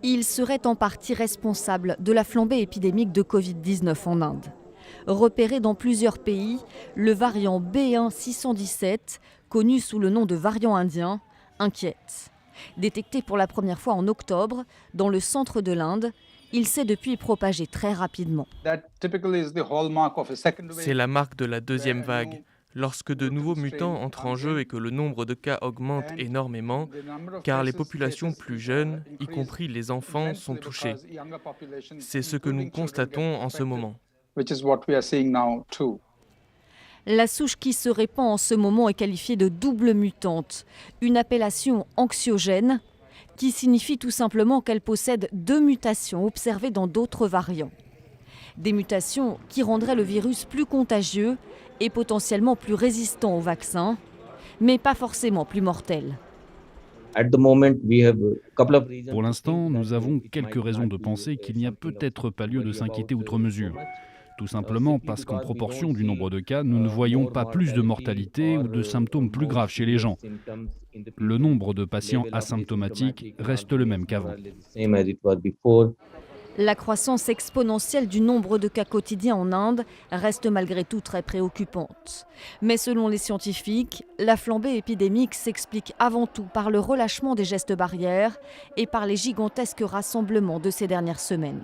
Il serait en partie responsable de la flambée épidémique de Covid-19 en Inde. Repéré dans plusieurs pays, le variant B1-617, connu sous le nom de variant indien, inquiète. Détecté pour la première fois en octobre dans le centre de l'Inde, il s'est depuis propagé très rapidement. C'est la marque de la deuxième vague. Lorsque de nouveaux mutants entrent en jeu et que le nombre de cas augmente énormément, car les populations plus jeunes, y compris les enfants, sont touchées. C'est ce que nous constatons en ce moment. La souche qui se répand en ce moment est qualifiée de double mutante, une appellation anxiogène qui signifie tout simplement qu'elle possède deux mutations observées dans d'autres variants. Des mutations qui rendraient le virus plus contagieux et potentiellement plus résistant au vaccin, mais pas forcément plus mortel. Pour l'instant, nous avons quelques raisons de penser qu'il n'y a peut-être pas lieu de s'inquiéter outre mesure. Tout simplement parce qu'en proportion du nombre de cas, nous ne voyons pas plus de mortalité ou de symptômes plus graves chez les gens. Le nombre de patients asymptomatiques reste le même qu'avant. La croissance exponentielle du nombre de cas quotidiens en Inde reste malgré tout très préoccupante. Mais selon les scientifiques, la flambée épidémique s'explique avant tout par le relâchement des gestes barrières et par les gigantesques rassemblements de ces dernières semaines.